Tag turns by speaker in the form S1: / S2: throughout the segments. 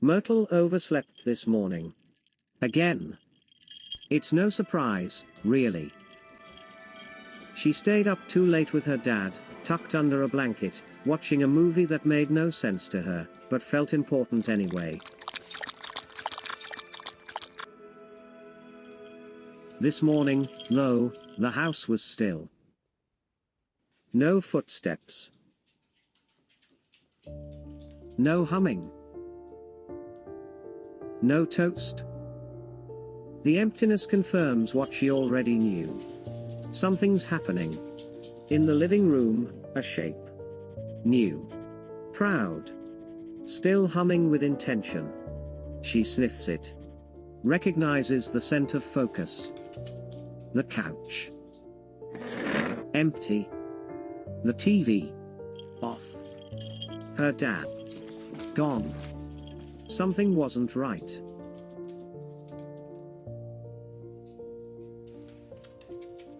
S1: Myrtle overslept this morning. Again. It's no surprise, really. She stayed up too late with her dad, tucked under a blanket, watching a movie that made no sense to her, but felt important anyway. This morning, though, the house was still. No footsteps. No humming. No toast. The emptiness confirms what she already knew. Something's happening. In the living room, a shape. New. Proud. Still humming with intention. She sniffs it. Recognizes the scent of focus. The couch. Empty. The TV. Off. Her dad. Gone. Something wasn't right.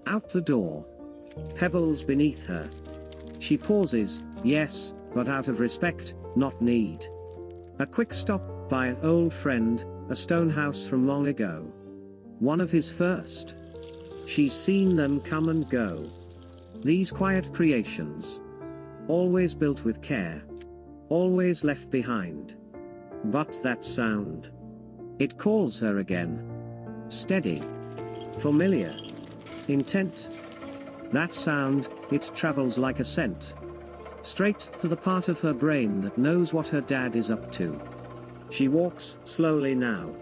S1: Out the door. Pebbles beneath her. She pauses, yes, but out of respect, not need. A quick stop by an old friend, a stone house from long ago. One of his first. She's seen them come and go. These quiet creations. Always built with care. Always left behind. But that sound. It calls her again. Steady. Familiar. Intent. That sound, it travels like a scent. Straight to the part of her brain that knows what her dad is up to. She walks slowly now.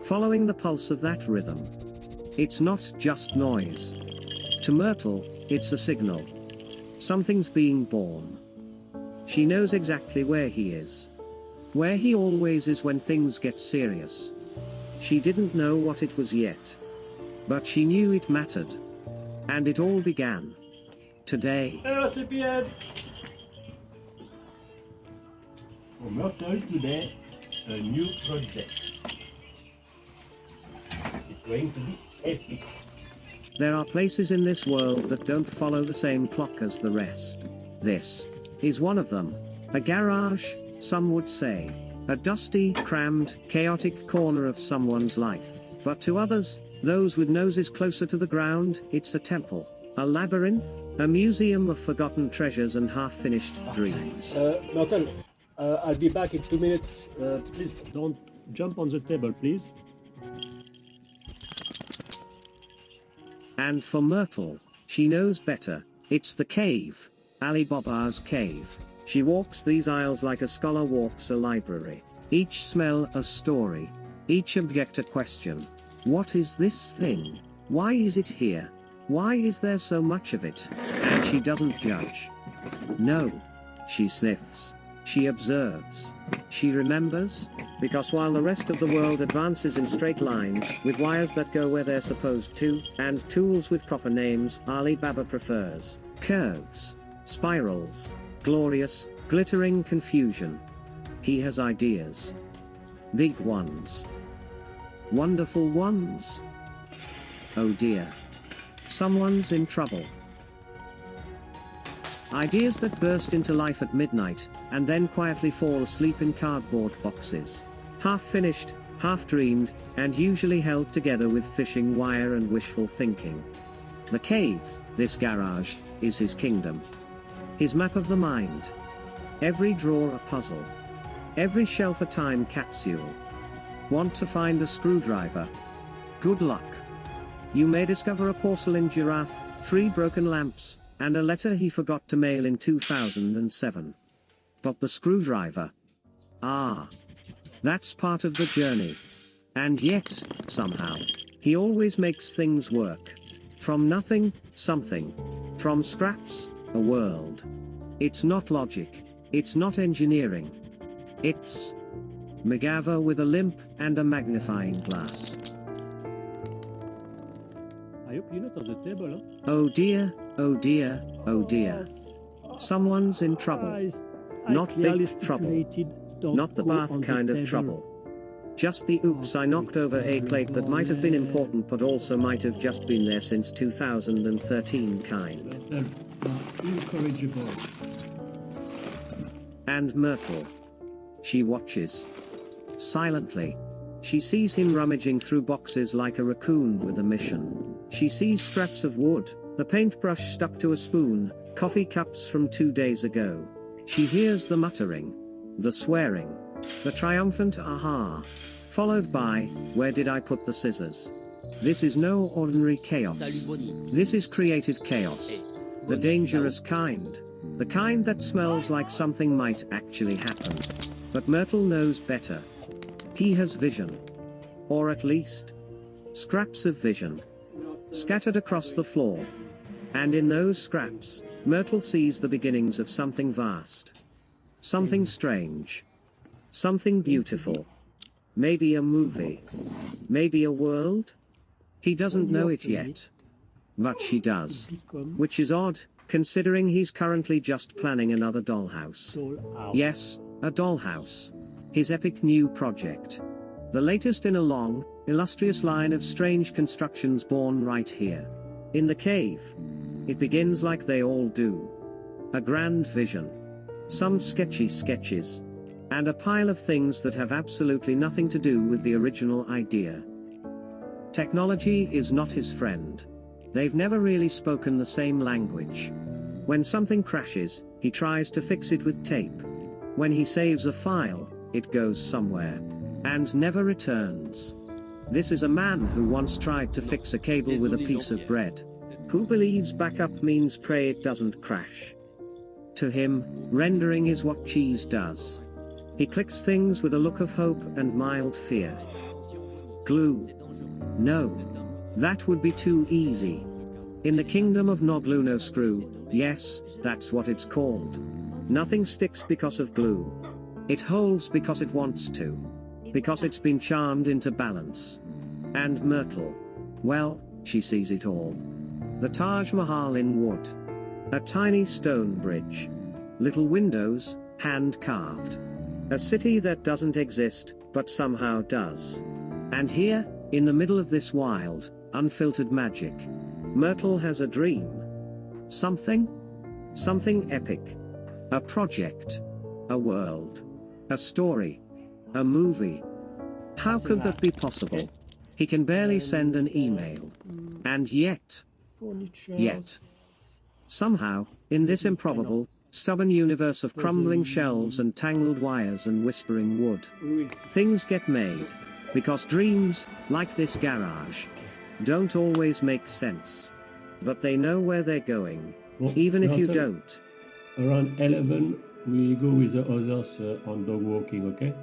S1: Following the pulse of that rhythm. It's not just noise. To Myrtle, it's a signal. Something's being born. She knows exactly where he is. Where he always is when things get serious. She didn't know what it was yet. But she knew it mattered. And it all began. Today.
S2: Recipient! For Myrtle today, a new project. It's going to be epic.
S1: There are places in this world that don't follow the same clock as the rest. This is one of them. A garage, some would say. A dusty, crammed, chaotic corner of someone's life. But to others, those with noses closer to the ground, it's a temple, a labyrinth, a museum of forgotten treasures and half-finished dreams.
S2: Myrtle, I'll be back in 2 minutes. Please don't jump on the table, please.
S1: And for Myrtle, she knows better. It's the cave, Ali Baba's cave. She walks these aisles like a scholar walks a library. Each smell a story. Each object a question. What is this thing? Why is it here? Why is there so much of it? And she doesn't judge. No. She sniffs. She observes. She remembers. Because while the rest of the world advances in straight lines, with wires that go where they're supposed to, and tools with proper names, Ali Baba prefers curves, spirals, glorious, glittering confusion. He has ideas. Big ones. Wonderful ones. Oh dear. Someone's in trouble. Ideas that burst into life at midnight, and then quietly fall asleep in cardboard boxes. Half finished, half dreamed, and usually held together with fishing wire and wishful thinking. The cave, this garage, is his kingdom. His map of the mind. Every drawer a puzzle. Every shelf a time capsule. Want to find a screwdriver? Good luck. You may discover a porcelain giraffe, 3 broken lamps, and a letter he forgot to mail in 2007. But the screwdriver? Ah. That's part of the journey. And yet, somehow, he always makes things work. From nothing, something. From scraps, a world. It's not logic. It's not engineering. It's MacGyver with a limp and a magnifying glass.
S2: hope you're not on the table, huh?
S1: Oh dear, oh dear, oh dear. Someone's in trouble. Not big trouble. Not the bath kind of trouble. Just the oops, I knocked over a plate that might have been important but also might have just been there since 2013 kind.
S2: Incorrigible.
S1: And Myrtle. She watches. Silently. She sees him rummaging through boxes like a raccoon with a mission. She sees scraps of wood, the paintbrush stuck to a spoon, coffee cups from 2 days ago. She hears the muttering, the swearing, the triumphant aha, followed by, where did I put the scissors? This is no ordinary chaos. This is creative chaos. The dangerous kind. The kind that smells like something might actually happen. But Myrtle knows better. He has vision. Or at least, scraps of vision. Scattered across the floor. And in those scraps, Myrtle sees the beginnings of something vast. Something strange. Something beautiful. Maybe a movie. Maybe a world? He doesn't know it yet. But she does. Which is odd, considering he's currently just planning another dollhouse. Yes, a dollhouse. His epic new project. The latest in a long, illustrious line of strange constructions born right here. In the cave. It begins like they all do. A grand vision. Some sketchy sketches. And a pile of things that have absolutely nothing to do with the original idea. Technology is not his friend. They've never really spoken the same language. When something crashes, he tries to fix it with tape. When he saves a file, it goes somewhere. And never returns. This is a man who once tried to fix a cable with a piece of bread. Who believes backup means pray it doesn't crash. To him, rendering is what cheese does. He clicks things with a look of hope and mild fear. Glue. No. That would be too easy. In the kingdom of no glue no screw, yes, that's what it's called. Nothing sticks because of glue. It holds because it wants to. Because it's been charmed into balance. And Myrtle. Well, she sees it all. The Taj Mahal in wood. A tiny stone bridge. Little windows, hand-carved. A city that doesn't exist, but somehow does. And here, in the middle of this wild, unfiltered magic, Myrtle has a dream. Something? Something epic. A project. A world. A story. A movie. How could that be possible? He can barely send an email. And yet. Somehow, in this improbable, stubborn universe of crumbling shelves and tangled wires and whispering wood, things get made. Because dreams, like this garage, don't always make sense. But they know where they're going, even if you don't.
S2: Around 11, we go with the others on dog walking, okay?